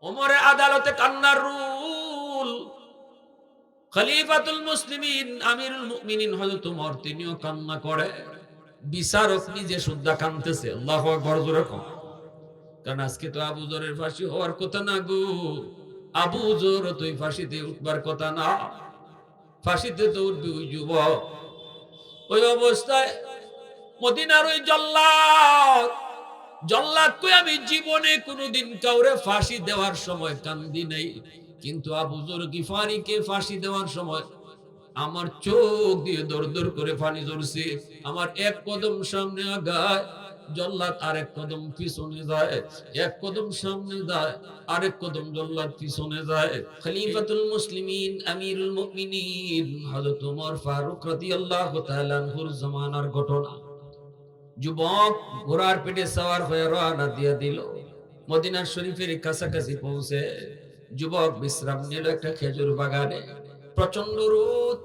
ওমরের আদালতে কান্নার রুল। খলিফাতুল মুসলিমিন আমিরুল মুমিনিন হযরত ওমর তিনিও কান্না করে, বিচারক নিজে সুদ্ধা কাঁদতেছে। আল্লাহু আকবার জোরে কও। কারণ আজকে তো আবু যরের ফাঁসি হওয়ার কথা না গো। আবু যর তুই ফাঁসিতে উঠবার কথা না, ফাঁসিতে তো উঠবি ওই যুবক। ওই অবস্থায় মদিনার ওই জল্লাদ, জল্লাদ কই আমি জীবনে কোনোদিন কাউরে ফাঁসি দেওয়ার সময় কান্দি নাই, কিন্তু আবু যর গিফারিকে ফাঁসি দেওয়ার সময় আমার চোখ দিয়ে দর দর করে পানি ঝরছে। আমার এক কদম সামনে আগায়, জল্লাদ আরেক কদম পিছনে যায়, এক কদম সামনে যায়, আরেক কদম জল্লাদ পিছনে যায়। খলিফাতুল মুসলিমিন আমিরুল মুমিনিন হযরত ওমর ফারুক রাদিয়াল্লাহু তাআলা আনহুর জামানার ঘটনা। যুবক ঘোড়ার পেটে সওয়ার হয়ে রওনা দিয়ে দিল। মদিনা শরীফের কাছাকাছি পৌঁছে যুবক বিশ্রাম নিল একটা খেজুর বাগানে। প্রচন্ড রোদ,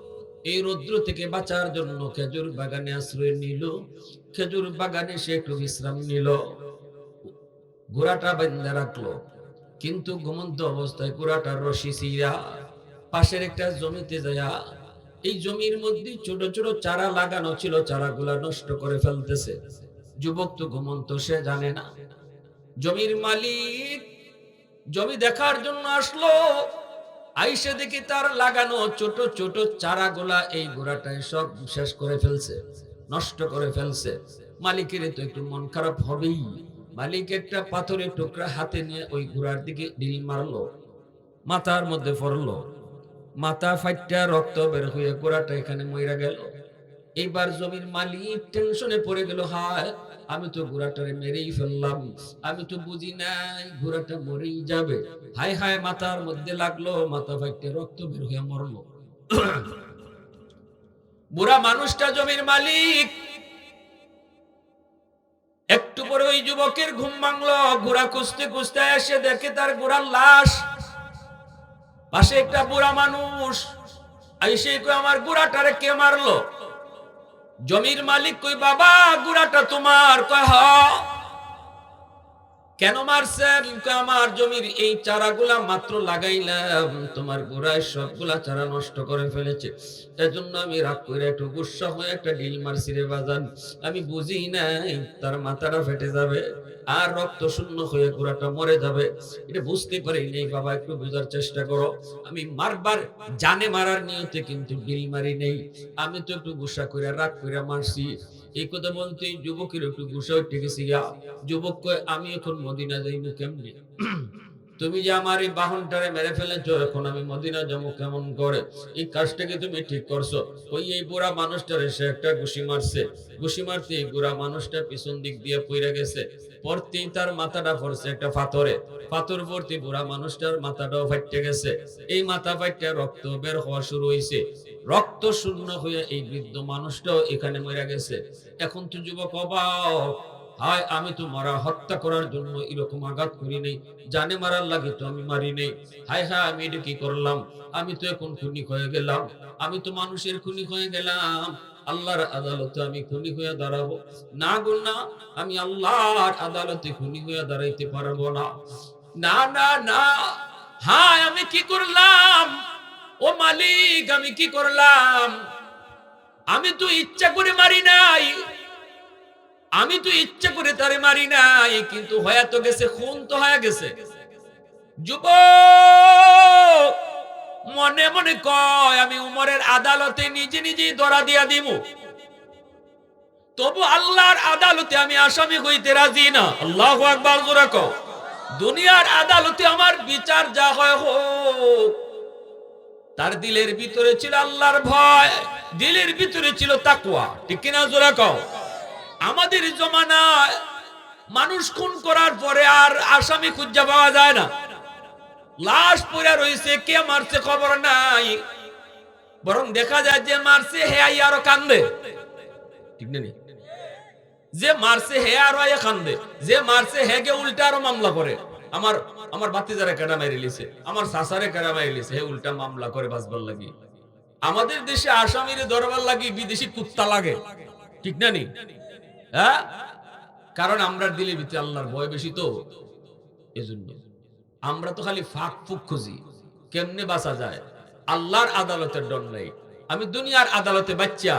এই রৌদ্র থেকে বাঁচার জন্য খেজুর বাগানে আশ্রয় নিল। খেজুর বাগানে সে একটু বিশ্রাম নিল, ঘোড়াটা বাঁধা রাখলো, কিন্তু ঘুমন্ত অবস্থায় ঘোড়াটার রশি ছিঁড়া পাশের একটা জমিতে যায়, এই জমির মধ্যে ছোট ছোট চারা লাগানো ছিল, চারাগুলা নষ্ট করে ফেলতেছে। যুবক তো ঘুমন্ত, সে জানে না। জমির মালিক জমি দেখার জন্য আসলো, আইসে দেখি তার লাগানো ছোট ছোট চারাগুলা এই ঘোড়াটায় সব শেষ করে ফেলছে, নষ্ট করে ফেলছে। মালিকের তো একটু মন খারাপ হবেই। মালিক একটা পাথরের টুকরা হাতে নিয়ে ওই ঘোড়ার দিকে ঢিল মারলো, মাথার মধ্যে পড়লো, মাথা ফাইটা রক্ত বের হয়ে ঘোড়াটা এখানে মইরা গেল। এইবার জমির মালিক টেনশনে পড়ে গেল, হায় আমি তো ঘোড়াটারে মেরেই ফেললাম, আমি তো বুঝি নাই ঘোড়াটা মরেই যাবে। হায় হায়, মাথার মধ্যে লাগলো, মাথা ফাইটে রক্ত বের হয়ে মরলো। বুড়া মানুষটা জমির মালিক। একটু পরে ওই যুবকের ঘুম ভাঙলো, ঘোড়া খুঁজতে খুঁজতে এসে দেখে তার ঘোড়ার লাশ, পাশে একটা বুড়া মানুষ। আইসে কই আমার ঘোড়াটারে কে মারলো? জমির মালিক কই বাবা ঘোড়াটা তোমার? কয় হ। কেন মারছেন? কয় আমার জমির এই চারাগুলা মাত্র লাগাইলাম, তোমার ঘোড়ায় সবগুলা চারা নষ্ট করে ফেলেছে, এজন্য আমি রাগ করে একটু গুসা হয়ে একটা ঢিল মারছি রে বাজান। আমি বুঝি নাই তার মাথাটা ফেটে যাবে আর রক্ত শূন্য হয়ে ঘোড়াটা মরে যাবে, এটা বুঝতে পারি নেই বাবা, একটু বোঝার চেষ্টা করো। আমি মারবার জানে মারার নিয়তে কিন্তু ঢিল মারি নেই, আমি তো একটু গুসা করে রাগ করে মারছি। এই কথা বলতে যুবকের একটু গুসা উঠে গেছি। যুবক কয় আমি এখন মদিনা যাইব কেমনে? তুমি যে আমার এই বাহনটারে মেরে ফেলেছো, এখন আমি মদিনা যাবো কেমন করে? এই কাজটাকে তুমি ঠিক করছো। ওই এই বুড়া মানুষটারে সে একটা ঘুষি মারছে, ঘুষি মারতে এই বুড়া মানুষটা পিছন দিক দিয়ে পইরা গেছে, পড়তেই তার মাথাটা পড়ছে একটা পাথরে, পাথর পড়তে বুড়া মানুষটার মাথাটাও ফাইটে গেছে। এই মাথা ফাইটে রক্ত বের হওয়া শুরু হয়েছে, রক্ত শূন্য হয়ে এই বৃদ্ধ মানুষটাও এখানে মরে গেছে। এখন তো যুবক অবাক, হায় আমি তো মারা হত্যা করার জন্য এরকম আঘাত করি নাই, জানে মারার লাগে তো আমি মারি নেই। হায় হায় আমি এটা কি করলাম? আমি তো এখন খুনি হয়ে গেলাম, আমি তো মানুষের খুনি হয়ে গেলাম। আল্লাহর আদালতে আমি খুনি হয়ে দাঁড়াবো না গো না, আমি আল্লাহর আদালতে খুনি হয়ে দাঁড়াইতে পারবো না। না না না, হায় আমি কি করলাম? ও মালিক আমি কি করলাম? আমি তো ইচ্ছা করে মারি নাই, আমি তো ইচ্ছা করে তারে মারি নাই, কিন্তু হয়ে তো গেছে, খুন তো হয়ে গেছে। যুবক মনে মনে কয় আমি উমরের আদালতে নিজে নিজেই ধরা দিয়া দিব, তবু আল্লাহর আদালতে আমি আসামি হইতে রাজি না। আল্লাহু আকবার জোরে কও। দুনিয়ার আদালতে আমার বিচার যা হয় হোক। তার দিলের ভিতরে ছিল আল্লাহর ভয়, দিলের ভিতরে ছিল তাকওয়া, ঠিক কিনা জোরে কও? আমাদের জমানায় মানুষ খুন করার পরে আর আসামি খুঁজে পাওয়া যায় না, লাশ পড়ে রয়েছে, কে মারছে খবর নাই, বরং দেখা যায় যে মারছে হে আরো কান্দে, ঠিক না? যে মারছে হে আরো কান্দে, যে মারছে হে গে উল্টা আরো মামলা করে। আমার আমার বাতিজারে কেডা মারি লিছে, আমার সাসারে কেডা মারি লিছে, হে উল্টা মামলা করে বাঁচবার লাগি। আমাদের দেশে আসামিরে ধরবার লাগি বিদেশি কুত্তা লাগে, ঠিক না নি? হ্যাঁ, কারণ আমরা দিলে ভিতরে আল্লাহর ভয় বেশি তো, এজন্য। আমরা তো খালি ফাঁক ফুক খুঁজি, কেমনে বাঁচা যায়। আল্লাহর আদালতের ডর নেই। আমি দুনিয়ার আদালতে বাচ্চা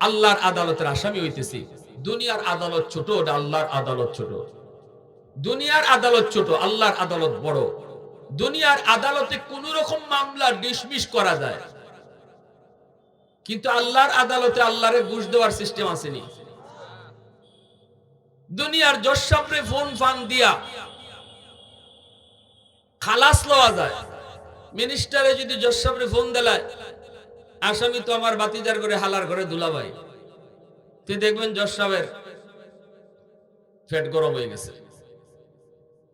আল্লাহর আদালতের আসামি হইতেছি। দুনিয়ার আদালত ছোট, ওটা আল্লাহর আদালত ছোট। দুনিয়ার আদালত ছোট, আল্লাহর আদালত বড়। দুনিয়ার আদালতে কোন রকম মামলা ডিসমিস করা যায়, কিন্তু আল্লাহর আদালতে আল্লাহরে ঘুষ দেওয়ার সিস্টেম আসেনি। দুনিয়ার জজ সাহেবরে ফোন ফান দিয়া খালাস লওয়া যায়। মিনিস্টারে যদি জজ সাহেবরে ফোন দেলায়, আসামি তো আমার বাতিজার করে হালার করে দুলাভাই, তুই দেখবেন জজ সাহেবের পেট গরম হয়ে গেছে,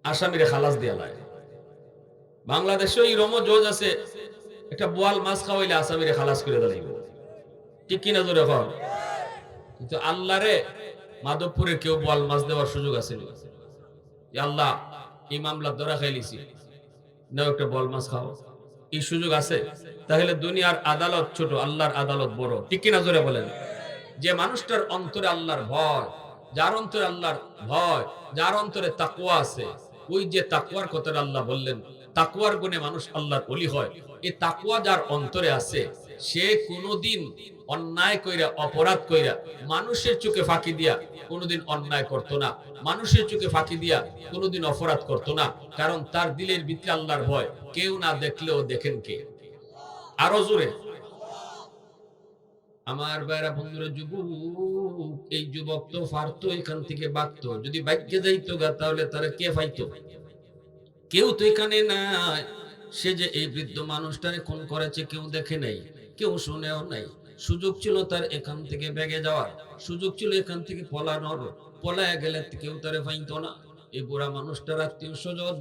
আসামিরে খালাস দিয়া লাই। বাংলাদেশে এই রম জজ আছে, একটা বোয়াল মাছ খাওয়াইলে আসামিরে খালাস করে দাঁড়াইব, ঠিক কিনা জোরে কর। কিন্তু আল্লাহরে মাধবপুরে কেউ বোয়াল মাছ দেওয়ার সুযোগ আছে? আল্লাহ এই মামলা ধরা খাইলিছি, নাও একটা বোয়াল মাছ খাও, এই সুযোগ আছে? তাহলে দুনিয়ার আদালত ছোট, আল্লাহর আদালত বড়, ঠিক কিনা জোরে বলেন। যে মানুষটার অন্তরে আল্লাহর ভয়, যার অন্তরে আল্লাহর ভয়, যার অন্তরে তাকওয়া আছে, ওই যে তাকওয়ার কথাটা আল্লাহ বললেন, তাকওয়ার গুণে মানুষ আল্লাহর ওলি হয়। এই তাকওয়া যার অন্তরে আছে, সে কোনোদিন অন্যায় কইরা, অপরাধ কইরা, মানুষের চোখে ফাঁকি দিয়া কোনোদিন অন্যায় করতো না, মানুষের চোখে ফাঁকি দিয়া কোনোদিন অপরাধ করতো না। কারণ তার দিলের ভিতরে আল্লাহর ভয়। কেউ না দেখলেও দেখেন কে? আরো জোরে। আমার বাইরা বন্ধুরা, যুবক, এই যুবক তো পারতো এখান থেকে বাঁচতো, যদি বাইকে যাইতো গা তাহলে তারা কে পাইতো? কেউ তো এখানে নাই। সে যে এই বৃদ্ধ মানুষটারে খুন করেছে কেউ দেখে নাই, কেউ শুনেও নাই। সুযোগ ছিল তার এখান থেকে বেগে যাওয়ার, সুযোগ ছিল এখান থেকে পলানোর, পলায় গেলে কেউ তারে পাইতো না। এই বুড়া মানুষটার আত্মীয় স্বজন,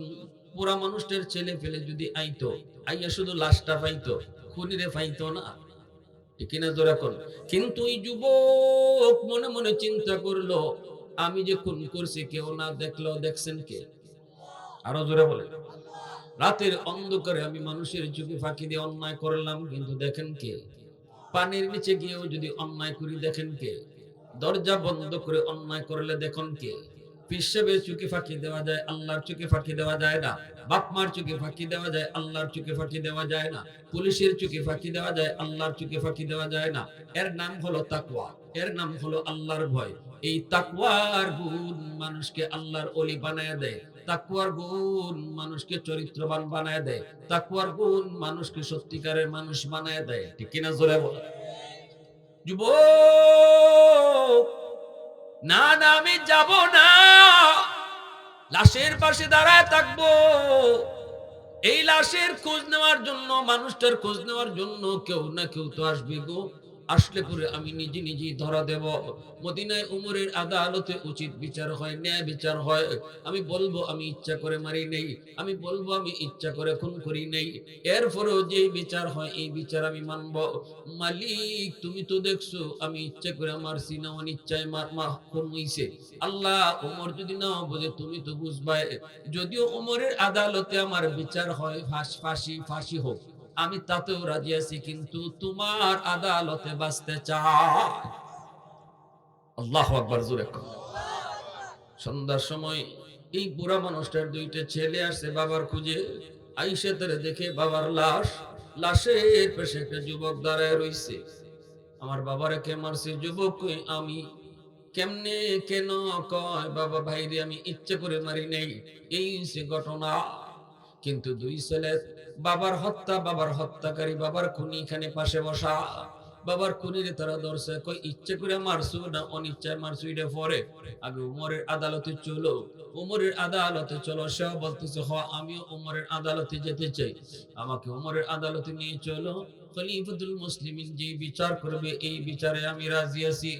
বুড়া মানুষটার ছেলে ফেলে যদি আইতো, আইয়া শুধু লাশটা পাইতো, খুনিরে পাইতো না, ঠিক না জোরে কোন। কিন্তু এই যুবক মনে মনে চিন্তা করলো, আমি যে খুন করছি কেউ না দেখলো, দেখছেন কে? আরো জোরে বলে। রাতের অন্ধকারে আমি মানুষের চোখে ফাঁকি দিয়ে অন্যায় করলাম, কিন্তু দেখেন কে? পানির নিচে গিয়েও যদি অন্যায় করি, দেখেন কে? দরজা বন্ধ করে অন্যায় করলে দেখুন কে? পিসাবের চোখে ফাঁকি দেওয়া যায়, আল্লাহর চোখে ফাঁকি দেওয়া যায় না। বাপ মার চোখে ফাঁকি দেওয়া যায়, আল্লাহর চোখে ফাঁকি দেওয়া যায় না। পুলিশের চোখে ফাঁকি দেওয়া যায়, আল্লাহর চোখে ফাঁকি দেওয়া যায় না। এর নাম হলো তাকওয়া, এর নাম হলো আল্লাহর ভয়। এই তাকওয়ার গুণ মানুষকে আল্লাহর ওলি বানায় দেয়। তাকওয়ার গুণ মানুষকে চরিত্রবান বানায় দেয়। তাকওয়ার গুণ মানুষকে সত্যিকারের মানুষ বানায় দেয়, ঠিক কিনা জোরে বলে। যুবক, না না আমি যাব না, লাশের পাশে দাঁড়ায় থাকবো। এই লাশের খোঁজ নেওয়ার জন্য, মানুষটার খোঁজ নেওয়ার জন্য কেউ না কেউ তো আসবে গো। আসলে পরে আমি নিজে নিজেই ধরা দেব। মদিনায় উমরের আদালতে উচিত বিচার হয়, ন্যায় বিচার হয়। আমি বলবো আমি ইচ্ছা করে মারি নেই, আমি বলবো আমি ইচ্ছা করে খুন করি নেই। এরপরেও যে বিচার হয় এই বিচার আমি মানব। মালিক তুমি তো দেখছো আমি ইচ্ছা করে মারছি না অনিচ্ছায় খুন হইছে। আল্লাহ, ওমর যদি না বুঝে তুমি তো বুঝবাই। যদিও ওমরের আদালতে আমার বিচার হয় ফাঁসি, ফাঁসি হোক, আমি তাতেও রাজি আছি, কিন্তু তোমার আদালতে বাঁচতে চাই। আল্লাহু আকবার, জোরে কর। সন্ধ্যার সময় এই বুড়া মানুষটার দুইটা ছেলে আসছে বাবার খুঁজে। আইসা তারে দেখে বাবার লাশ, লাশের পাশে একটা যুবক দাঁড়ায় রইছে। আমার বাবারে কে মারছে? যুবক কই আমি। কেমনে, কেন? কয় বাবা ভাইরে আমি ইচ্ছে করে মারি নাই, এই সে ঘটনা। কিন্তু দুই ছেলে, বাবার হত্যা, বাবার হত্যাকারী, বাবার খুনি এখানে পাশে বসা। বাবার খুনিরে তারা ধরছে, কই ইচ্ছে করে মারছু না অনিচ্ছায় মারছু এটা পরে, আগে উমরের আদালতে চলো, উমরের আদালতে চলো। সে বলতেছে হ আমিও উমরের আদালতে যেতে চাই, আমাকে উমরের আদালতে নিয়ে চলো। খলিফাতুল মুসলিমিন যে বিচার করবে এই বিচারে আমি রাজি আছি।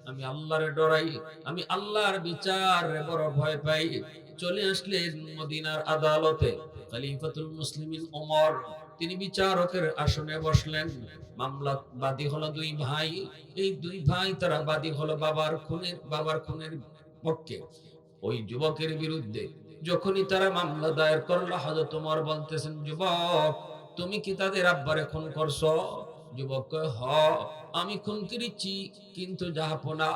আমি আল্লাহরে ডরাই, আমি আল্লাহর বিচারে বড় ভয় পাই। চলে আসলেন মদিনার আদালতে খলিফাতুল মুসলিমিন ওমর, তিনি বিচারকের আসনে বসলেন। মামলা বাদী হলো দুই ভাই। এই দুই ভাই তারা বাদী হলো বাবার খুনের পক্ষে, ওই যুবকের বিরুদ্ধে। যখনই তারা মামলা দায়ের করলো, হযরত ওমর বলতেছেন, যুবক তুমি কি তাদের আব্বারে খুন করছো? যুবক কয় হ, আমি খুন করেছি, কিন্তু জাহাপনা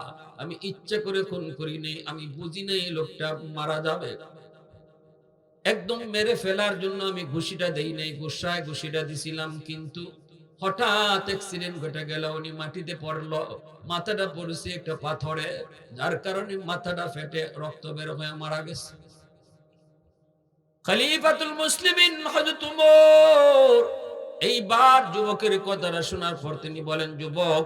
আমি ইচ্ছা করে খুন করি নাই, আমি বুঝি নাই লোকটা মারা যাবে। একদম মেরে ফেলার জন্য আমি ঘুষিটা দেই নাই, গুসায় ঘুষিটা দিছিলাম, কিন্তু হঠাৎ অ্যাক্সিডেন্ট ঘটে গেল, উনি মাটিতে পড়লো, মাথাটা পড়েছে একটা পাথরে, যার কারণে মাথাটা ফেটে রক্ত বের হয়ে মারা গেছে। খলিফাতুল মুসলিমিন হযরত ওমর এইবার যুবকের কথাটা শোনার পর তিনি বলেন, যুবক,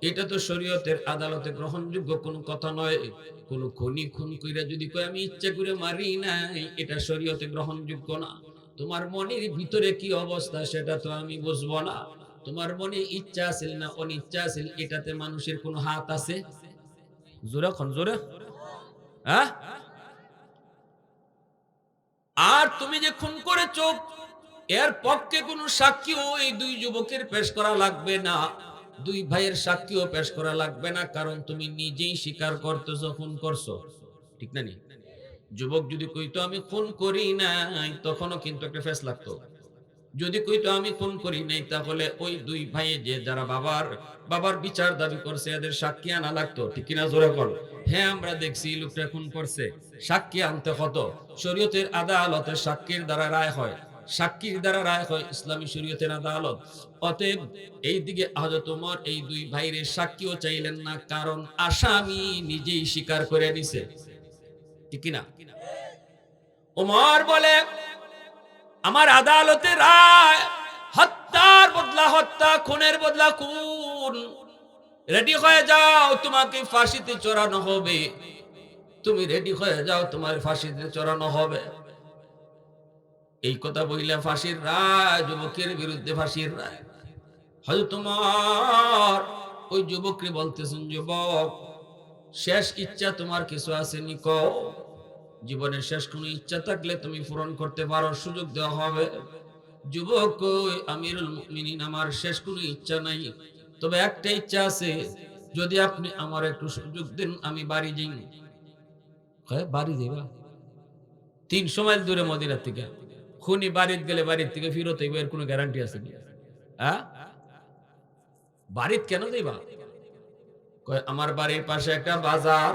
এটা তো শরীয়তের আদালতে গ্রহণযোগ্য কোনো কথা নয়। কোন খুনি খুন কইরা যদি কয় আমি ইচ্ছা করে মারি নাই, এটা শরীয়তে গ্রহণযোগ্য না। তোমার মনের ভিতরে কি অবস্থা সেটা তো আমি বুঝবো না। তোমার মনে ইচ্ছা আছিল না অনিচ্ছা আছিল, এটাতে মানুষের কোনো হাত আছে? জোরে খন জোরে, হ্যাঁ? আর তুমি যে খুন করেছো, এর পক্ষে কোনো সাক্ষীও এই দুই যুবকের পেশ করা লাগবে না, দুই ভাইয়ের সাক্ষীও পেশ করা লাগবে না, কারণ তুমি নিজেই স্বীকার করতেছো খুন করছো। ঠিক না নি? যুবক যদি কইতো আমি খুন করি নাই, তখনও কিন্তু একটা ফেস লাগতো। যদি কইতো আমি খুন করি নাই, তাহলে ওই দুই ভাই যে যারা বাবার বাবার বিচার দাবি করছে, এদের সাক্ষী আনা লাগতো। ঠিক কিনা জোরে কর। হ্যাঁ, আমরা দেখছি লোকটা খুন করছে, সাক্ষী আনতে হতো। শরীয়তের আদালতে সাক্ষীর দ্বারা রায় হয়, সাক্ষীর দ্বারা রায় হয় ইসলামী শরীয়তের আদালত। অতএব এই দিকে হযরত ওমর এই দুই ভাইয়ের সাক্ষীও চাইলেন না, কারণ আসামি নিজেই স্বীকার করে নিছে। ঠিক কিনা? ওমর বলে, আমার আদালতে রায়, হত্যার বদলা হত্যা, খুনের বদলা খুন। রেডি হয়ে যাও, তোমাকে ফাঁসিতে চড়ানো হবে। তুমি রেডি হয়ে যাও, তোমার ফাঁসিতে চড়ানো হবে। এই কথা বললে ফাঁসির রায়, যুবকের বিরুদ্ধে ফাঁসির রায়। হযরত ওমর ওই যুবককে বলতেছেন, যুবক, শেষ ইচ্ছা তোমার কিছু আসেনি? কও, জীবনের শেষ কোন ইচ্ছা থাকলে তুমি পূরণ করতে পারো, সুযোগ দেওয়া হবে। যুবক কই, আমিরুল মুমিনিন, আমার শেষ কোনো ইচ্ছা নাই, তবে একটা ইচ্ছা আছে, যদি আপনি আমার একটু সুযোগ দেন আমি বাড়ি যাই। কয়, বাড়ি যাইবা? 300 মাইল দূরে মদিনা থেকে। খুনি বাড়িতে গেলে বাড়ির থেকে ফিরত হইব, এর কোনো গ্যারান্টি আছে কি? হ্যাঁ? বাড়িতে কেন যাইবা? কয়, আমার বাড়ির পাশে একটা বাজার,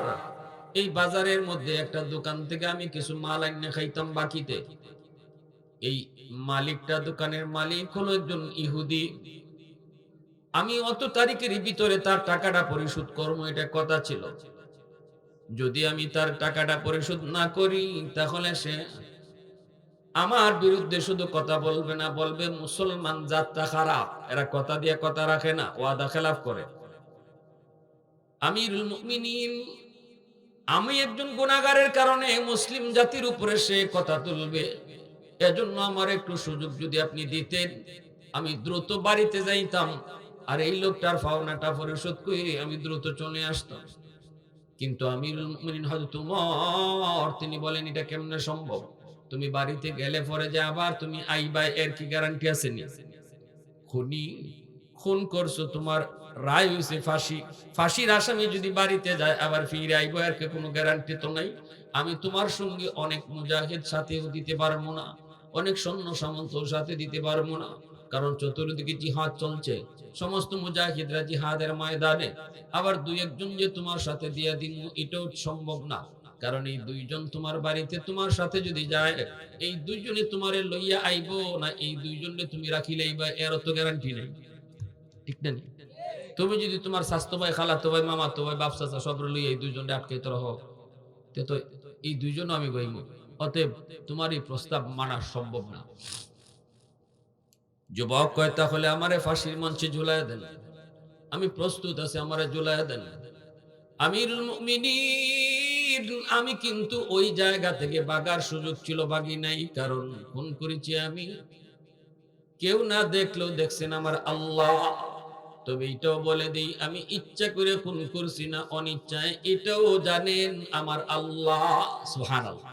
এই বাজারের মধ্যে একটা দোকান থেকে আমি কিছু মাল আইনে খাইতাম বাকিতে। এই মালিকটা, দোকানের মালিক হলো একজন ইহুদি। আমি অত তারিখের ভিতরে তার টাকাটা পরিশোধ করবো, এটা কথা ছিল। যদি আমি তার টাকাটা পরিশোধ না করি, তাহলে সে আমার বিরুদ্ধে শুধু কথা বলবে না, বলবে মুসলমান জাতটা খারাপ, এরা কথা দিয়ে কথা রাখে না, ওয়াদা খেলাফ করে। আমিরুল মুমিনিন, আমি একজন গুনাহগারের কারণে মুসলিম জাতির উপরে সে কথা তুলবে, এজন্য আমার একটু সুযোগ যদি আপনি দিতেন, আমি দ্রুত বাড়িতে যাইতাম, আর এই লোকটার পাওনাটা পরিশোধ করে আমি দ্রুত চলে আসতাম। কিন্তু আমিরুল মুমিনিন হযরত ওমর তিনি বলেন, এটা কেমনে সম্ভব? তুমি বাড়িতে গেলে পরে যে আবার তুমি আইবা, এর কি গ্যারান্টি আছে নি? খুনি খুন করছো, তোমার রায় হইছে ফাঁসি, ফাঁসির আসামি যদি বাড়িতে যায় আবার ফিরে আইবো, এর কি কোনো গ্যারান্টি তো নাই। আমি তোমার সঙ্গে অনেক মুজাহিদ সাথেও দিতে পারবো না, অনেক সৈন্য সামন্ত সাথে দিতে পারবো না, কারণ চতুর্দিকে জিহাদ চলছে, সমস্ত মুজাহিদরা জিহাদের ময়দানে। আবার দুই একজন যে তোমার সাথে দিয়া দিন, এটাও সম্ভব না, কারণ এই দুইজন তোমার বাড়িতে তোমার সাথে যদি যায়, এই দুইজনে তোমারে লইয়া আইবো না এই দুইজনে তুমি রাখি লইবা, এর তো গ্যারান্টি নেই। ঠিক না? তুমি যদি তোমার স্বাস্থ্য ভাই, খালাতো ভাই, মামাতো ভাই, বাপ চাচা সব লইয়া এই দুইজনে আটকাইতে রহ, তো এই দুইজন আমি গইব। অতএব তোমার এই প্রস্তাব মানা সম্ভব না। যুবক কয়, তাহলে আমারে ফাঁসির মঞ্চে ঝুলাইয়া দেন, আমি প্রস্তুত আছি, আমারে ঝুলাইয়া দেন। আমিরুল মুমিনিন, আমি কিন্তু ওই জায়গা থেকে বাগার সুযোগ ছিল, বাগি নাই, কারণ খুন করেছি আমি, কেউ না দেখলেও দেখছেন আমার আল্লাহ। তবে এটাও বলে দেই, আমি ইচ্ছা করে খুন করছি না অনিচ্ছায়, এটাও জানেন আমার আল্লাহ। সুবহানাল্লাহ।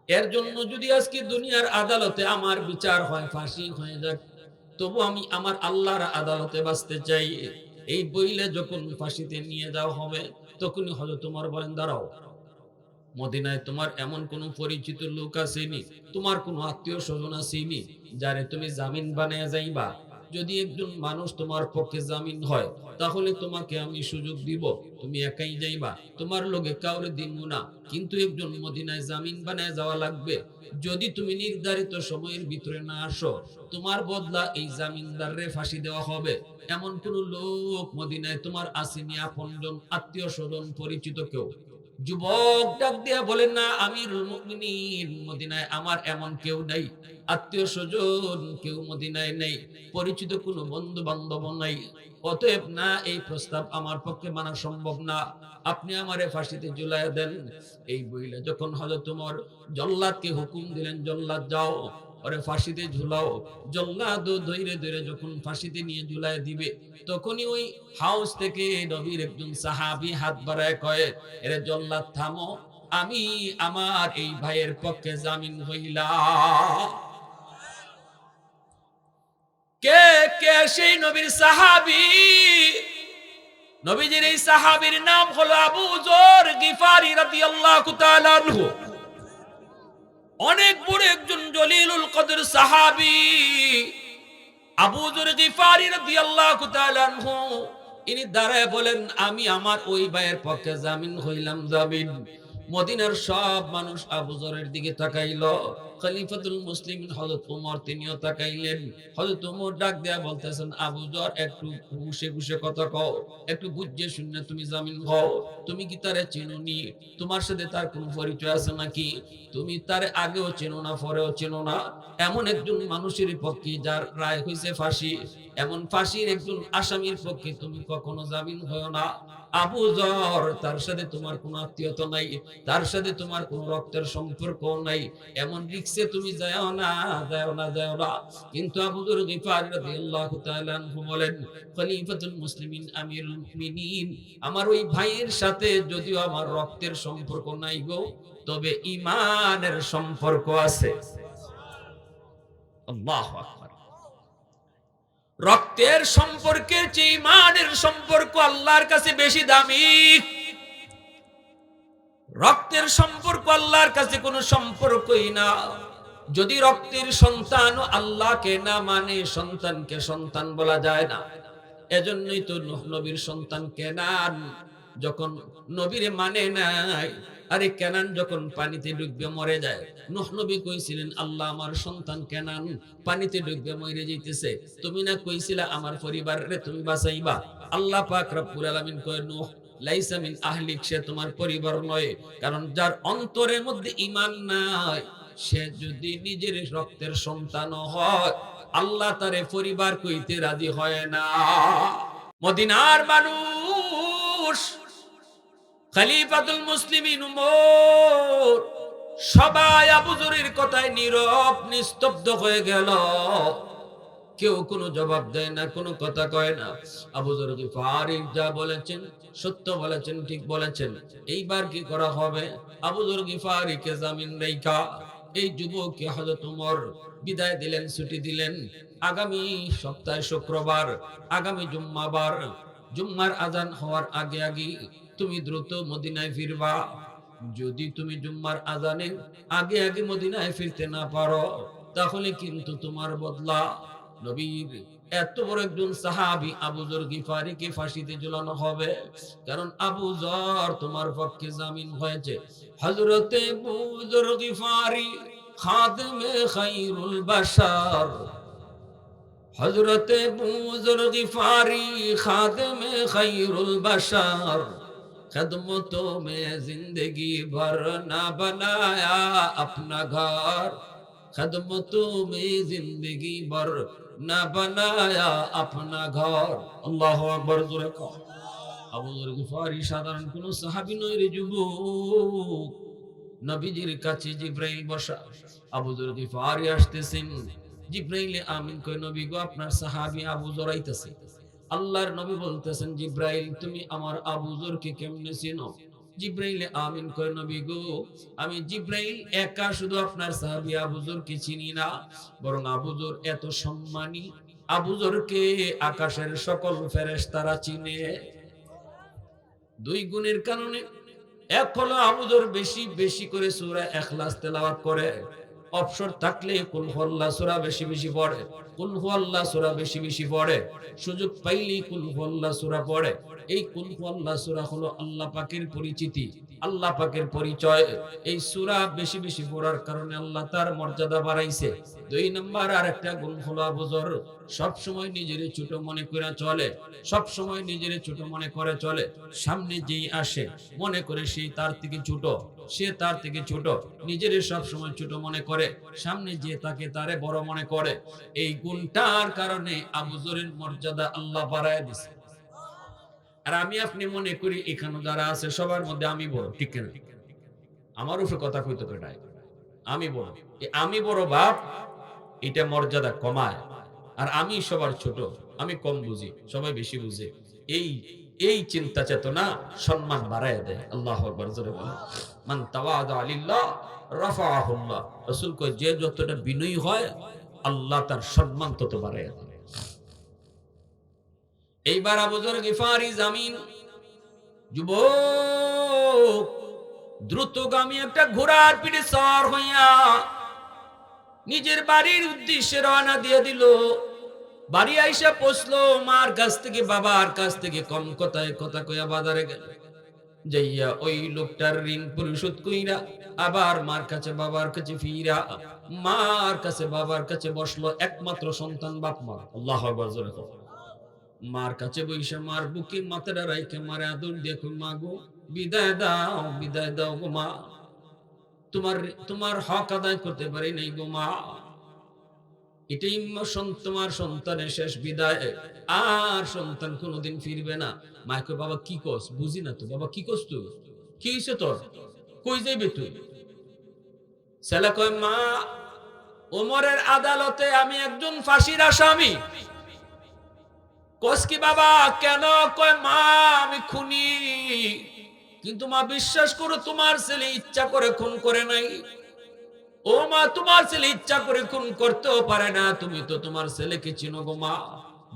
এর জন্য যদি আজকে দুনিয়ার আদালতে আমার বিচার হয়, ফাঁসি হয়ে যাক, তবু আমি আমার আল্লাহর আদালতে বাঁচতে চাই। এই বইলে যখন ফাঁসিতে নিয়ে যাওয়া হবে, তখনই হযরত ওমর বলেন, দাঁড়াও, মদিনায় তোমার এমন কোন পরিচিত লোক আসেনি, তোমার কোন আত্মীয় স্বজন আসেনি যারে তুমি জামিন বানায় যাইবা? যদি একজন মানুষ তোমার পক্ষে জামিন হয় তাহলে তোমাকে আমি সুযোগ দিব, তুমি একাই যাইবা, তোমার লগে কাউরে দিব না। কিন্তু একজন মদিনায় জামিন বানায় যাওয়া লাগবে। যদি তুমি নির্ধারিত সময়ের ভিতরে না আসো, তোমার বদলা এই জামিনদাররে ফাঁসি দেওয়া হবে। এমন কোন লোক মদিনায় তোমার আসেনি, আপনজন, আত্মীয় স্বজন, পরিচিত কেউ? যুবক ডাক দিয়া বলেন, না আমিরুল মুমিনিন, মদিনায় আমার এমন কেউ নাই, আত্মীয় স্বজন কেউ মদিনায় নেই, পরিচিত কোনো বন্ধু বান্ধব নাই। অতএব না, এই প্রস্তাব আমার পক্ষে মানা সম্ভব না, আপনি আমারে ফাঁসিতে ঝুলাইয়া দেন। এই বইলে যখন হযরত ওমর জল্লাদকে হুকুম দিলেন, জল্লাদ যাও ওরে ফাঁসিতে ঝুলাও। জল্লাদ ধৈরে ধৈরে যখন ফাঁসিতে নিয়ে ঝুলাইয়া দিবে, তখনই ওই হাউস থেকে নবীর একজন সাহাবী হাত বাড়ায় কয়, এরে জল্লাদ থামো, আমি আমার এই ভাইয়ের পক্ষে জামিন হইলাম। কে কে সেই নবীর সাহাবী? নবীজির এই সাহাবীর নাম হলো আবু যর গিফারি রাদিয়াল্লাহু তাআলা আনহু। অনেক বড় একজন জলিলুল কদর সাহাবী আবু যর গিফারি রাদিয়াল্লাহু তাআলা আনহু। ইনি দাঁড়ায় বলেন, আমি আমার ওই ভাইয়ের পক্ষে জামিন হইলাম, জামিন। মদিনার সব মানুষ আবু যরের দিকে তাকাইল। খলিফাতুল মুসলিমিন হযরত ওমর তিনিও তাকাইলেন। হযরত ওমর ডাক দেয়া বলতেছেন, আবু যর একটু বসে বসে কথা কও, একটু বুঝে শুনে তুমি জামিন হও। তুমি কি তারে চিনোনি? তোমার সাথে তার কোনো পরিচয় আছে নাকি? তুমি তারে আগেও চেনো না, পরেও চেনো না। এমন একজন মানুষের পক্ষে যার রায় হইছে ফাঁসি, এমন ফাঁসির একজন আসামির পক্ষে তুমি কখনো জামিন হয় না। আবু যর, তার সাথে তোমার কোনো আত্মীয়তা নাই, তার সাথে তোমার কোনো রক্তের সম্পর্ক নাই, এমন রিক্সে তুমি যাও না, যাও না, যাও না। কিন্তু আবু যর গিফারি রাদিয়াল্লাহু তাআলা আনহু বলেন, খলিফাতুল মুসলিমিন আমিরুল মুমিনিন, আমার ওই ভাইয়ের সাথে যদিও আমার রক্তের সম্পর্ক নাই গো, তবে ঈমানের সম্পর্ক আছে। আল্লাহু আকবার। রক্তের সম্পর্কের চেয়ে ঈমানের সম্পর্ক আল্লাহর কাছে বেশি দামি। রক্তের সম্পর্ক আল্লাহর কাছে কোনো সম্পর্কই না। যদি রক্তের সন্তান আল্লাহকে না মানে, সন্তানকে সন্তান বলা যায় না। এজন্যই তো নূহ নবীর সন্তান কেনান যখন নবীরে মানে নাই, আরে কেনান যখন পানিতে ডুববে মরে যায়, নূহ নবী কইছিলেন, আল্লাহ আমার সন্তান কেনান পানিতে ডুববে মরে যাইতেছে, তুমি না কইছিলা আমার পরিবারে তুমি বাঁচাইবা? আল্লাহ পাক রব্বুল আলামিন কয়, নূহ লাইসা মিন আহলিক, সে তোমার পরিবার নয়। কারণ যার অন্তরের মধ্যে ঈমান নাই, সে যদি নিজের রক্তের সন্তান হয়, আল্লাহ তারে পরিবার কইতে রাজি হয় না। মদিনার মানুষ, খলিফাতুল মুসলিমিন উমর, সবাই আবু যরের কথায় নীরব নিস্তব্ধ হয়ে গেল। কেউ কোনো জবাব দেয় না, কোনো কথা কয় না। আবু যর গিফারি যা বলেছেন সত্য বলেছেন, ঠিক বলেছেন। এইবার কি করা হবে? আবু যর গিফারিকে জামিন রাইখা এই যুবককে হযরত ওমর বিদায় দিলেন, ছুটি দিলেন। আগামী সপ্তাহে শুক্রবার, আগামী জুম্মাবার, জুম্মার আজান হওয়ার আগে আগে তুমি দ্রুত মদিনায় ফিরবা। যদি তুমি জুম্মার আজানের আগে আগে মদিনায় ফিরতে না পারো, তাহলে কিন্তু তোমার বদলা নবীর এত বড় একজন সাহাবী আবু যর গিফারিকে ফাঁসিতে ঝুলানো হবে। কারণ আবু যর তোমার পক্ষে জামিন হয়েছে। হযরতে আবু যর গিফারি খাদেমে খায়রুল বাশার, হযরতে আবু যর গিফারি খাদেমে খায়রুল বাশার, खदमतों में जिंदगी भर ना बनाया अपना घर, खदमतों में जिंदगी भर ना बनाया अपना घर। আল্লাহু আকবার, জোরে কও। আবু যর গিফারি সাধারণ কোন সাহাবী নয় রে যুবক। নবীজির কাছে জিবরাইল বসা। আবু যর গিফারি আসতেছেন। জিবরাইল আমিন কয়, নবী গো, আপনার সাহাবী আবু যর আইতাছে। আল্লাহর নবী বলতেছেন, জিবরাইল তুমি আমার আবু যরকে কেমনে চিনো? জিবরাইল আমিন কয়, নবী গো, আমি জিবরাইল একা শুধু আপনার সাহাবী আবু যরকে চিনি না, বরং আবু যর এত সম্মানী, আবু যরকে আকাশের সকল ফেরেশতারা চিনে। দুই গুণের কারণে। এক হলো আবু যর বেশি বেশি করে সূরা ইখলাস তেলাওয়াত করে, অবসর থাকলে কুল হুয়াল্লাহ সূরা বেশি বেশি পড়ে, কুল হুয়াল্লাহ সূরা বেশি বেশি পড়ে, সুযোগ পাইলেই কুল হুয়াল্লাহ সূরা পড়ে। এই কুল হুয়াল্লাহ সূরা হলো আল্লাহ পাকের পরিচিতি, আল্লাহ পাকের পরিচয়। এই সূরা বেশি বেশি পড়ার কারণে আল্লাহ তার মর্যাদা বাড়াইছে। দুই নাম্বার আরেকটা গুণ হলো আবু যর সব সময় নিজের ছোট মনে করে চলে, সব সময় নিজের ছোট মনে করে চলে। সামনে যেই আসে মনে করে সেই তার থেকে ছোট, সে তার থেকে ছোট, নিজের সব সময় ছোট মনে করে, সামনে যে তাকে তারে বড় মনে করে। এই গুণটার কারণে আবু যরের মর্যাদা আল্লাহ বাড়ায় দিছে। আর আমি আপনি মনে করি এখানে যারা আছে সবার মধ্যে আমি বড়, ঠিক কিনা? আমার উপরে কথা কইতো কেটাই, আমি বড়। এই আমি বড় বাপ, এটা মর্যাদা কমায়। আর আমি সবার ছোট, আমি কম বুঝি, সবাই বেশি বুঝে। এই এই চিন্তা চেতনা সম্মান বাড়ায় দেয়। আল্লাহু আকবার, জোরে বলেন। মান তাওয়াদা লিল্লাহ রাফাআহুল্লাহ। রাসূল কয় যে যতটা বিনয়ী হয় আল্লাহ তার সম্মান তত বাড়ায় দেয়। এইবার আবু যর গিফারি জামিন যুবক দ্রুতগামী একটা ঘোড়ার পিঠে সওয়ার হইয়া নিজের বাড়ির উদ্দেশ্যে রওনা দিয়ে দিল। বাড়ি আইসা পৌঁছলো, মার কাছ থেকে বাবার কাছ থেকে কম কথায় কথা কইয়া বাজারে গেল। যাইয়া ওই লোকটার ঋণ পরিশোধ কইরা আবার মার কাছে বাবার কাছে ফিরা, মার কাছে বাবার কাছে বসলো। একমাত্র সন্তান বাপ মা। আল্লাহু আকবার, জোরে কও। মার কাছে বইসা মার বুকে মাথাটা রাইখে মারে আদর দিয়ে কই, মা গো বিদায় দাও গো মা, তোমার তোমার হক আদায় করতে পারি নাই গো মা। এটাই তোমার সন্তানের শেষ বিদায়, আর সন্তান কোনোদিন ফিরবে না। মা কই, বাবা কি কস? বুঝি না তো বাবা, কি কস তুই? কি হইছে তোর? কই যাইবে তুই? ছেলে কয়, মা ওমরের আদালতে আমি একজন ফাঁসির আসামি। কস কি বাবা, কেন? কয়, মা আমি খুনি। কিন্তু মা বিশ্বাস করো, তোমার ছেলে ইচ্ছা করে খুন করে নাই। ও মা, তোমার ছেলে ইচ্ছা করে খুন করতেও পারে না, তুমি তো তোমার ছেলেকে চিনো গো মা,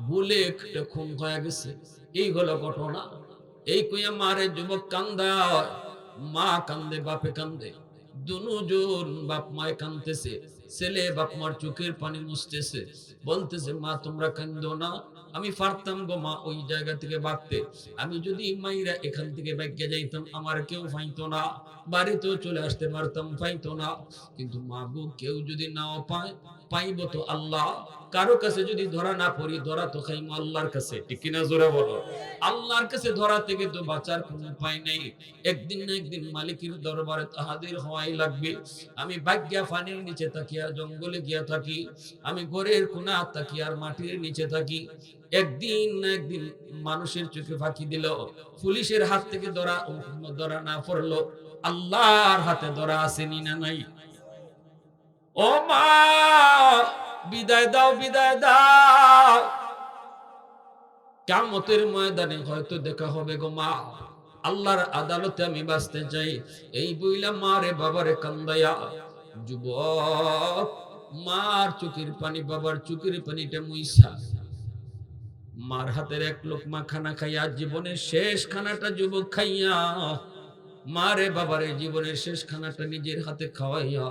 ভুলে একটা খুন হয়ে গেছে, এই হলো ঘটনা। এই কইয়া মারে যুবক কান্দায়, মা কান্দে, বাপে কান্দে, দুজন বাপ মায় কান্দতেছে। ছেলে বাপ মার চোখের পানি মুছতেছে, বলতেছে, মা তোমরা কান্দো না, আমি পারতাম গো মা ওই জায়গা থেকে ভাগতে। আমি যদি মাইরা এখান থেকে ভাগ্যে যাইতাম, আমার কেউ পাইতো না, বাড়িতেও চলে আসতে পারতাম, পাইতো না। কিন্তু মা গো, কেউ যদি নাও পায়, পাইব তো আল্লাহ। কারো কাছে যদি ধরা না পড়ি, ধরা তো খাইমু আল্লাহর কাছে, ঠিক কিনা? জোরে বলো। আল্লাহর কাছে ধরা থেকে তো বাঁচার কোনো উপায় নেই। একদিন না একদিন মালিকের দরবারে তো হাজির হওয়াই লাগবে। আমি ভাগ্যা ফানির নিচে থাকি আর জঙ্গলে গিয়া থাকি, আমি ঘরের কোনা থাকি আর মাটির নিচে থাকি, একদিন না একদিন মানুষের চোখে ফাঁকি দিল, পুলিশের হাত থেকে ধরা না পড়লো, আল্লাহর হাতে ধরা আসেনি না নাই? ও মা, বিদায় দাও, বিদায় দাও, কিয়ামতের ময়দানে হয়তো দেখা হবে গো মা, আল্লাহর আদালতে আমি বাঁচতে চাই। এই বইলা মারে বাবারে কান্দায়া যুবক মার চোখের পানি, বাবার চোখের পানিটা মুইসা মার হাতের এক লোকমা খানা খাইয়া, জীবনের শেষ খানাটা যুবক খাইয়া, মারে বাবারে জীবনের শেষ খানাটা নিজের হাতে খাওয়াইয়া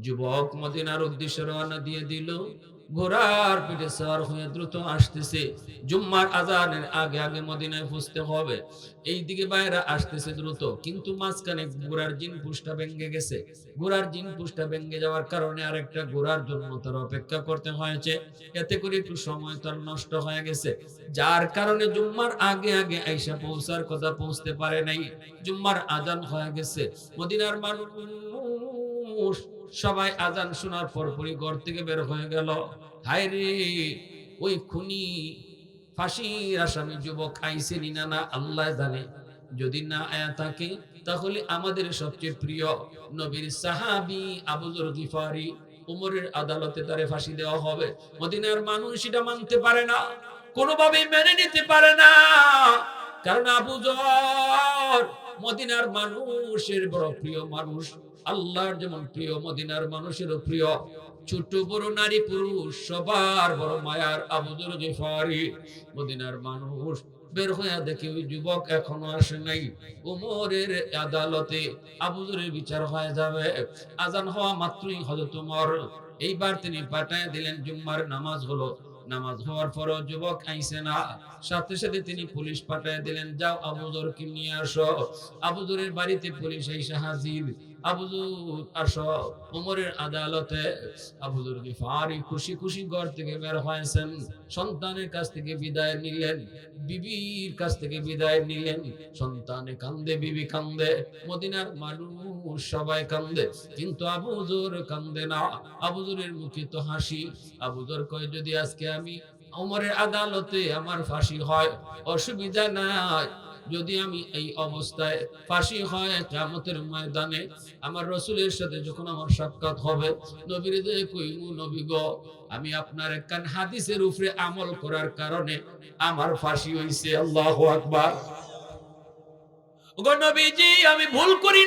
যুবক মদিনার উদ্দেশ্যে রওনা দিয়ে দিল। ঘোড়ার পিঠে সওয়ার হয়ে দ্রুত আসতেছে। জুম্মার আজানের আগে আগে মদিনায় পৌঁছতে হবে। এই দিকে বাইরে আসতেছে দ্রুত, কিন্তু মাঝখানে ঘোড়ার জিন পুষ্টা ভেঙে গেছে। ঘোড়ার জিন পুষ্টা ভেঙে যাওয়ার কারণে আরেকটা ঘোড়ার জন্য তার অপেক্ষা করতে হয়েছে। এতে করে একটু সময় তার নষ্ট হয়ে গেছে, যার কারণে জুম্মার আগে আগে আইসা পৌঁছার কথা, পৌঁছতে পারে নাই। জুম্মার আজান হয়ে গেছে। মদিনার মানুষ সবাই আজান শোনার পরপরই ঘর থেকে বের হয়ে গেল। হায় রে, ওই খুনি ফাঁসির আসামি যুবক আইসেনি না না আল্লাহ জানে। যদি না আয়া থাকে তাহলে আমাদের সবচেয়ে প্রিয় নবীর সাহাবী আবু যর গিফারি, উমরের আদালতে তারে ফাঁসি দেওয়া হবে। মদিনার মানুষ সেটা মানতে পারে না, কোনোভাবেই মেনে নিতে পারে না। কারণ আবু যর মদিনার মানুষের বড় প্রিয় মানুষ, আল্লাহর যেমন প্রিয় মদিনার মানুষেরও প্রিয়। ছোট বড় নারী পুরুষ সবার বড় মায়ার আবু যর গিফারি। মদিনার মানুষ বের হইয়া দেখে ওই যুবক এখনো আসে নাই। উমরের আদালতে আবু যরের বিচার হয়ে যাবে। আজান হওয়া মাত্রই হযরত উমর এইবার তিনি পাঠায় দিলেন, জুম্মার নামাজ হলো, নামাজ হওয়ার পরও যুবক আইছে না, সাথে সাথে তিনি পুলিশ পাঠায় দিলেন, যাও আবু যরকে নিয়ে আসো। আবু যরের বাড়িতে পুলিশ এসে হাজির। আবু যর আসো উমরের আদালতে। আবু যর গিফারি খুশি খুশি ঘর থেকে বের হয়েছেন, সন্তানের কাছ থেকে বিদায় নিলেন, বিবির কাছ থেকে বিদায় নিলেন। সন্তানে কান্দে, বিবি কান্দে, মদিনার মানুষ সবাই কান্দে, কিন্তু আবু যর কান্দে না। আবু যরের মুখে তো হাসি। আবু যর কয়, যদি আজকে আমি ওমরের আদালতে আমার ফাঁসি হয় অসুবিধা নাই, যদি আমি এই অবস্থায় ফাঁসি হয় কিয়ামতের ময়দানে আমার রাসূলের সাথে যখন আমার সাক্ষাৎ হবে, নবীর যে কইমু, নবী গো আমি আপনার একখান হাদিসের উপরে আমল করার কারণে আমার ফাঁসি হইছে। আল্লাহু আকবার। ওগো নবীজি, আমি ভুল করি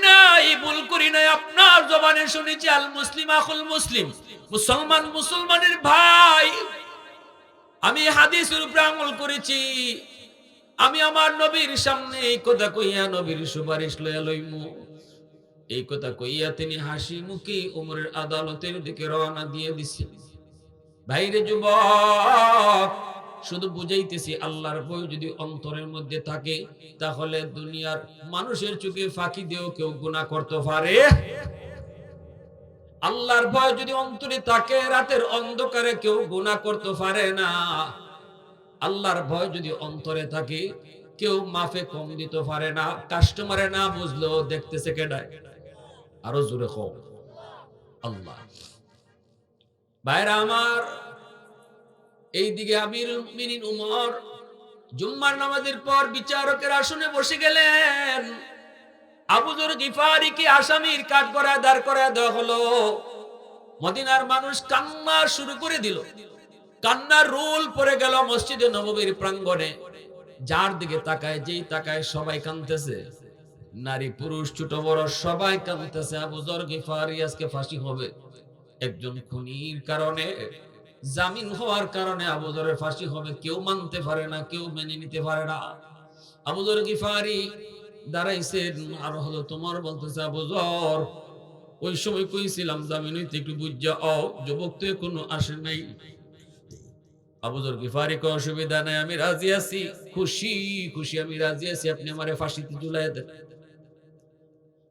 নাই, আপনার জবানে শুনেছি আল মুসলিম আখুল মুসলিম, মুসলমান মুসলমানের ভাই। আমি হাদিসের উপরে আমল করেছি। আমি আমার নবীর সামনে এই কথা কইয়া নবীর সুপারিশ লইয়া লইমু। এই কথা কইয়া তিনি হাসি মুখে ওমরের আদালতের দিকে রওনা দিয়ে দিছেন। ভাইরে যুবক, শুধু বুঝাইতেছি, আল্লাহর ভয় যদি অন্তরের মধ্যে থাকে তাহলে দুনিয়ার মানুষের চোখে ফাঁকি দিয়েও কেউ গুনাহ করতে পারে। আল্লাহর ভয় যদি অন্তরে থাকে, রাতের অন্ধকারে কেউ গুনাহ করতে পারে না। আল্লাহর ভয় যদি অন্তরে থাকে, কেউ মাফে কম দিতে পারে না। কাস্টমারে না বুঝলো দেখতেছে কেডায়, আরো জোরে কও আল্লাহ। ভাইরা আমার, এইদিকে আমিরুল মুমিনিন উমর জুম্মার নামাজের পর বিচারকের আসনে বসে গেলেন। আবু যর গিফারিকে আসামির কাঠগড়ায় দাঁড় করায় দেওয়া হলো। মদিনার মানুষ কান্না শুরু করে দিল। কান্নার রোল পড়ে গেল মসজিদে নববীর প্রাঙ্গণে। যার দিকে তাকায়, যেই তাকায় সবাই কাঁদতেছে, নারী পুরুষ ছোট বড় সবাই কাঁদতেছে। আবু যর গিফারি আজকে ফাঁসি হবে। একজন খুনির কারণে, জামিন হওয়ার কারণে আবু যরের ফাঁসি হবে। কেউ মানতে পারে না, কেউ মেনে নিতে পারে না। আবু যর গিফারি দাঁড়াইছেন, আর হলো তোমার বলতেছে, আবু যর ওই সময় কইছিলাম জামিন হইতে একটু বুঝা আও, যুবক তো এখনো আসে নাই। আবু যর গিফারি কয়, অসুবিধা নাই, আমি রাজি আছি, খুশি খুশি আমি রাজি আছি, আপনি আমারে ফাঁসিতে ঝুলাইয়া দেন।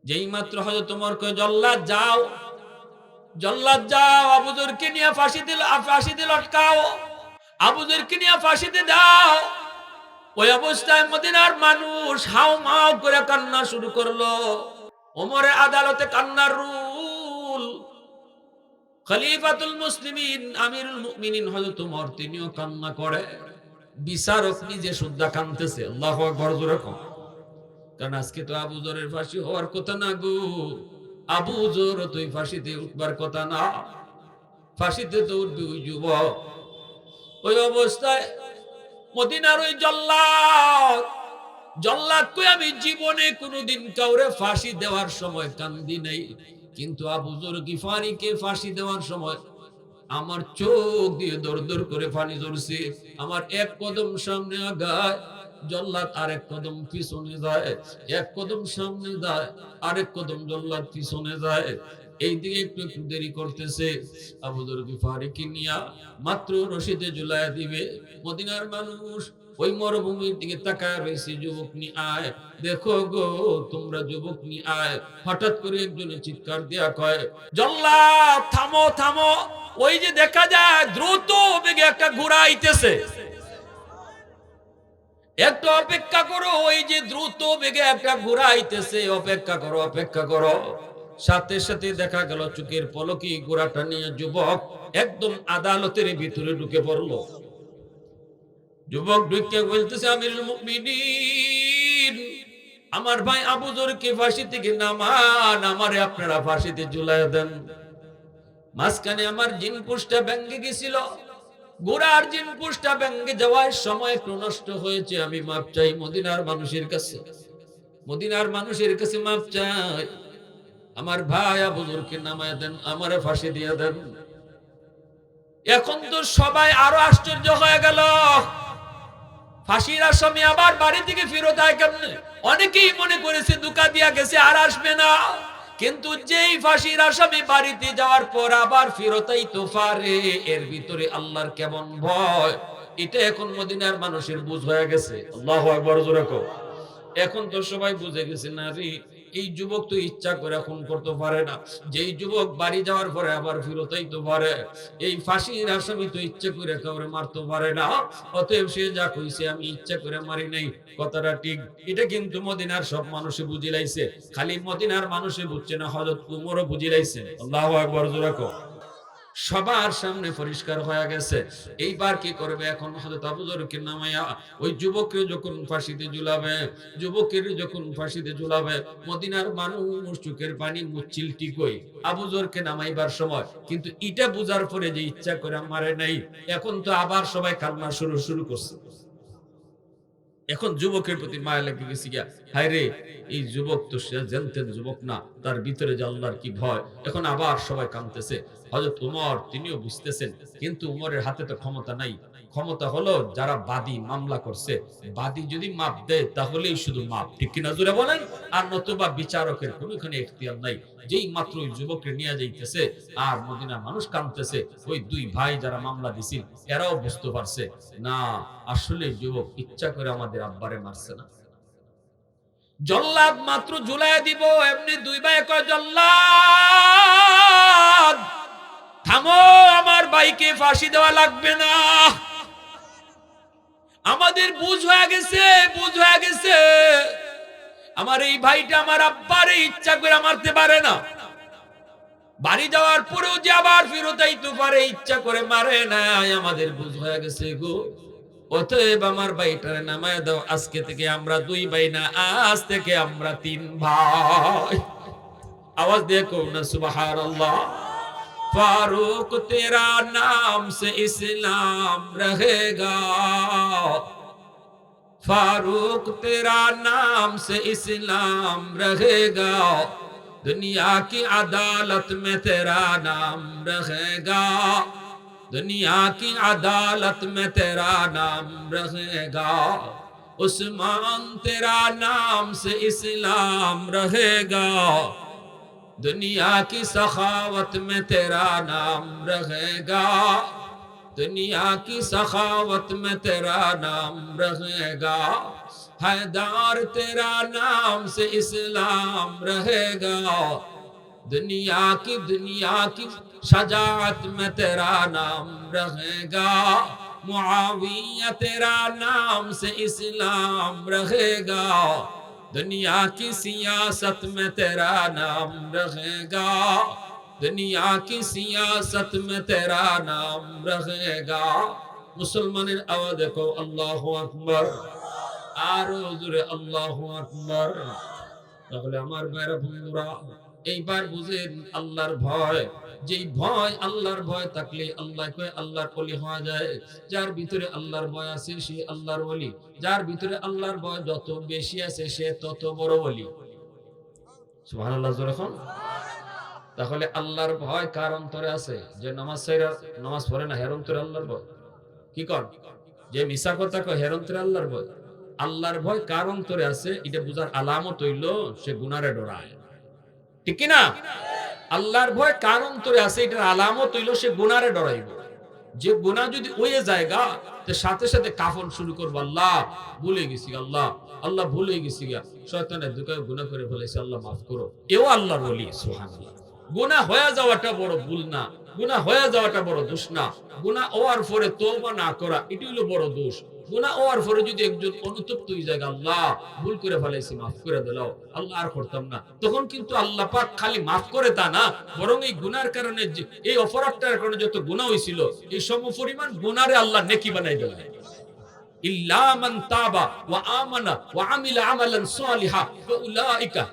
যেই মাত্র হযরত তোমার কয়, জল্লাদ যাও, জল্লাদ যাও, আবু যরকে নিয়ে ফাঁসিতে লটকাও, আবু যরকে নিয়ে ফাঁসিতে দাও। ওই অবস্থায় মদিনার মানুষ হাও মাও করে কান্না শুরু করলো। ওমরের আদালতে কান্নার রুল। খলিফাতুল মুসলিমিন আমিরুল মুমিনিন হযরত ওমর তিনিও কান্না করে। বিচারক নিজে সুদ্ধা কাঁদতেছে। আল্লাহু আকবার, জোরে কও। কারণ আজকে তো আবু যরের ফাঁসি হওয়ার কথা না গো। আবু যর তুই ফাঁসিতে উঠবার কথা না, ফাঁসিতে তো উঠবি ওই যুবক। ওই অবস্থায় মদিনার ওই জল্লাদ কই, আমি জীবনে কোনোদিন কাউরে ফাঁসি দেওয়ার সময় কান্দি নাই, কিন্তু আবু যর গিফারিকে ফাঁসি দেওয়ার সময় আমার চোখ দিয়ে দর দর করে পানি ঝরছে। আমার এক কদম সামনে আগায়, জল্লাদ আরেক কদম পিছনে যায়, এক কদম সামনে যায়, আরেক কদম জল্লাদ পিছনে যায়। এইদিকে একটু একটু দেরি করতেছে। আবু যর গিফারিকে নিয়া মাত্র রশিদে ঝুলাইয়া দিবে। মদিনার মানুষ ওই মরুভূমির দিকে তাকায় রয়েছে, যুবক নি আয়, দেখো গো তোমরা যুবক নি আয়। হঠাৎ করে একজনে চিৎকার দিয়া কয়, জল্লাদ থামো থামো, ওই যে দেখা যায় দ্রুত বেগে একটা ঘোড়া আইতেছে, একটু অপেক্ষা করো, ওই যে দ্রুত বেগে একটা ঘোড়া আইতেছে, অপেক্ষা করো অপেক্ষা করো। সাথে সাথে দেখা গেল চোখের পলকে ঘোড়াটা নিয়ে যুবক একদম আদালতের ভিতরে ঢুকে পড়লো। যুবক ঢুকে বলতেছে, আমিরুল মুমিনিন, আমার ভাই আবু যরকে ফাঁসি থেকে নামান, আমারে আপনারা ফাঁসিতে ঝুলাইয়া দেন। মাঝখানে আমার জিন পুষ্টা ভেঙে গেছিল, ঘোড়ার জিন পুষ্টা ভেঙে যাওয়ার সময় একটু নষ্ট হয়েছে, আমি মাপ চাই মদিনার মানুষের কাছে, মদিনার মানুষের কাছে মাপ চাই। আমার ভাই আবু যরকে নামায় দেন, আমারে ফাঁসি দিয়ে দেন। এখন তো সবাই আরো আশ্চর্য হয়ে গেল। ফাঁসির আসামি আবার বাড়ি থেকে ফেরত আয় কেমনে? অনেকেই মনে করেছে ধোঁকা দিয়া গেছে, আর আসবে না। কিন্তু যেই ফাঁসির আসামি বাড়িতে যাওয়ার পর আবার ফেরত আইতে পারে, এর ভিতরে আল্লাহর কেমন ভয়, এটা এখন মদিনার মানুষের বুঝ হয়ে গেছে। আল্লাহু আকবার, জোরে কও। এখন তো সবাই বুঝে গেছে, না রে, এই যুবক তো ইচ্ছা করে খুন করতে পারে না, যেই যুবক বাড়ি যাওয়ার পরে আবার ফেরত আইতে পারে, এই ফাঁসির আসামি তো ইচ্ছা করে কাউরে মারতে পারে না, অতএব সে যা কইছে আমি ইচ্ছা করে মারি নাই, কথাটা ঠিক। এটা কিন্তু মদিনার সব মানুষে বুঝি লাইছে, খালি মদিনার মানুষে বুঝছে না, হযরত উমরও বুঝি লাইছে। আল্লাহু আকবার, জোরে কও। সবার সামনে পরিষ্কার হয়ে গেছে। এইবার কি করবে? এখন হযরত আবু যরকে নামায়া ওই যুবককে যখন ফাঁসিতে ঝুলাবে, যুবকের যখন ফাঁসিতে ঝুলাবে, মদিনার মানুষ চোখের পানি মুচ্ছিল ঠিকই আবু যরকে নামাইবার সময়, কিন্তু এটা বুঝার পরে যে ইচ্ছা করে মারে নাই, এখন তো আবার সবাই কান্না শুরু করছে। এখন যুবকের প্রতি মায়া লেগে গেছে গিয়া, হায় রে, এই যুবক তো সে জানতেন যুবক না, তার ভিতরে যে আল্লাহর কি ভয়। এখন আবার সবাই কাঁদতেছে। হযরত উমর তিনিও বুঝতেছেন, কিন্তু উমরের হাতে তো ক্ষমতা নাই। ক্ষমতা হলো যারা বাদী মামলা করছে, বাদী যদি মাপ দেয় তাহলেই শুধু মাপ, ঠিক কিনা জোরে বলেন? আর নতুবা বিচারকের কোনো এখানে এখতিয়ার নাই। যেই মাত্র ওই যুবককে নিয়ে যাইতেছে আর মদিনার মানুষ কাঁদতেছে, ওই দুই ভাই যারা মামলা দিছিল এরাও বুঝতে পারছে, না, আসলে যুবক ইচ্ছা করে আমাদের আব্বারে মারছে না। জল্লাদ মাত্র ঝুলাইয়া দিব, এমনি দুই ভাই কয়, জল্লাদ থামো, আমার ভাইকে ফাঁসি দেওয়া লাগবে না, আমাদের বুঝ হয়ে গেছে, বুঝ হয়ে গেছে, আমার এই ভাইটা আমার আব্বারে ইচ্ছা করে মারতে পারে না, বাড়ি যাওয়ার পরেও যে আবার ফেরত আইতে পারে, ইচ্ছা করে মারে না, আমাদের বুঝ হয়ে গেছে গো। অতএব আমার ভাইটারে নামায় দাও, আজকে থেকে আমরা দুই ভাই না, আজ থেকে আমরা তিন ভাই। आवाज देखो ना, सुबहान अल्लाह। फारूक तेरा नाम से इस्लाम रहेगा, फारूक तेरा नाम से इस्लाम रहेगा, दुनिया की अदालत में तेरा नाम रहेगा, दुनिया की अदालत में तेरा नाम रहेगा, उस्मान तेरा नाम से इस्लाम रहेगा, दुनिया की सखावत में तेरा नाम रहेगा, दुनिया की सखावत में तेरा नाम रहेगा, हैदर तेरा नाम से इस्लाम रहेगा, दुनिया की शजाअत में तेरा नाम रहेगा, मुआविया तेरा नाम से इस्लाम रहेगा, दुनिया की सियासत में तेरा नाम रहेगा, दुनिया की सियासत में तेरा नाम रहेगा। मुसलमाনের आवाज देखो, আল্লাহু আকবার, আরো জোরে আল্লাহু আকবার। তাহলে আমার ভাইরা বন্ধুরা, এইবার বুঝেন আল্লাহর ভয়, যেই ভয়, আল্লাহর ভয় থাকলে আল্লাহ কয় আল্লাহর ওলি হওয়া যায়। যার ভিতরে আল্লাহর ভয় আছে সে আল্লাহর ওলি, যার ভিতরে আল্লাহর ভয় যত বেশি আছে সে তত বড় ওলি। সুবহানাল্লাহ, জোরে কোন। তাহলে আল্লাহর ভয় কার অন্তরে আছে? যে নামাজ পড়ে না, হের অন্তরে আল্লাহর ভয়। কি কর? যে মিছা কথা কয়, হের অন্তরে আল্লাহর ভয়। আল্লাহর ভয় কার অন্তরে আছে এটা বুঝার আলামত হইল সে গুনারে ডরায়, ঠিক কি না? আল্লাহর ভয় কার অন্তরে আছে এটার আলামত হইল সে গুনারে ডরাইব। যে গুনাহ যদি ওই জায়গা, তে সাথে সাথে কাফন শুরু করব, আল্লাহ ভুলে গেছি, আল্লাহ ভুলে গেছি, শয়তানের ধোঁকায় গুনাহ করে ফেলেছি, আল্লাহ মাফ করো, এও আল্লাহর ওলি। সুবহানাল্লাহ। গুনাহ হয়ে যাওয়াটা বড় ভুল না, গুনাহ হয়ে যাওয়াটা বড় দোষ না, গুনাহ হওয়ার পরে তওবা না করা এটি হলো বড় দোষ। গুনাহ হওয়ার পরে যদি একজন অনুতপ্ত হয়ে যায়, আল্লাহ ভুল করে ফেলেছি, মাফ করে দাও, আল্লাহ আর করতাম না, তখন কিন্তু আল্লাহ পাক খালি মাফ করে তা না, বরং এই গুনার কারণে, এই অপরাধটার কারণে যত গুনাহ হয়েছিল এই সমপরিমাণ গুনারে আল্লাহ নেকি বানাই দেয়। ইল্লা মান তাবা ওয়া আমানা ওয়া আমিলা আমালান সালিহা ফাউলাইকা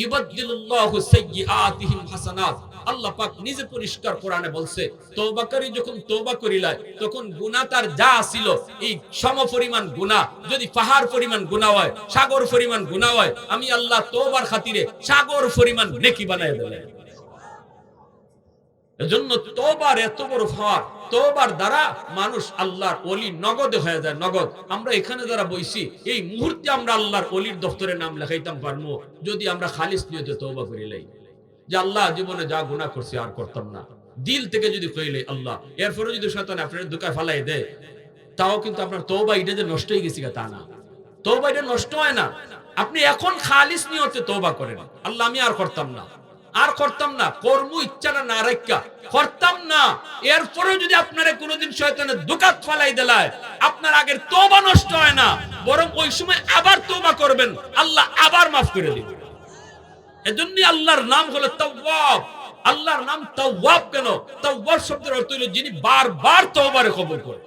ইউবাদদিলুল্লাহু সাইয়্যাতিহিম হাসানাত। আল্লাহ পাক নিজে পরিষ্কার কোরআনে বলছে, তওবাকারী যখন তওবা করিলায় তখন গুনাহ তার যা ছিল এই সমপরিমাণ গুনাহ যদি পাহাড় পরিমাণ গুনাহ হয়, সাগর পরিমাণ গুনাহ হয়, আমি আল্লাহ তওবার খাতিরে সাগর পরিমাণ নেকি বানায় দেব। এজন্য তওবার এত বড় পাওয়ার, তওবার দ্বারা মানুষ আল্লাহর ওলি নগদে হয়ে যায়, নগদ। আমরা এখানে যারা বইছি এই মুহূর্তে আমরা আল্লাহর ওলির দফতরে নাম লেখাইতাম পারবো যদি আমরা খালিস নিয়তে তওবা করিলাই, যে আল্লাহ জীবনে যা গুনাহ করছি আর করতাম না, দিল থেকে যদি কইলে আল্লাহ, এরপরে যদি শয়তান আপনার ধোঁকায় ফালাই দেয়, তাও কিন্তু আপনার তওবা এটা যে নষ্ট হয়ে গেছে তা না, তওবা এটা নষ্ট হয় না। আপনি এখন খালিস নিয়তে তওবা করেন, আল্লাহ আমি আর করতাম না, আর করতাম না, কর্ম ইচ্ছাটা না রাখা করতাম না। এরপরেও যদি আপনারা কোনোদিন শয়তানের ধোঁকাত ফালাই দেলায়, আপনার আগের তওবা নষ্ট হয় না, বরং ওই সময় আবার তওবা করবেন, আল্লাহ আবার মাফ করে দিবেন। এজন্যই আল্লাহর নাম হলো তাওয়াব। আল্লাহর নাম তাওয়াব কেন? তাওয়াব শব্দের অর্থ হলো যিনি বারবার তওবারে কবুল করেন।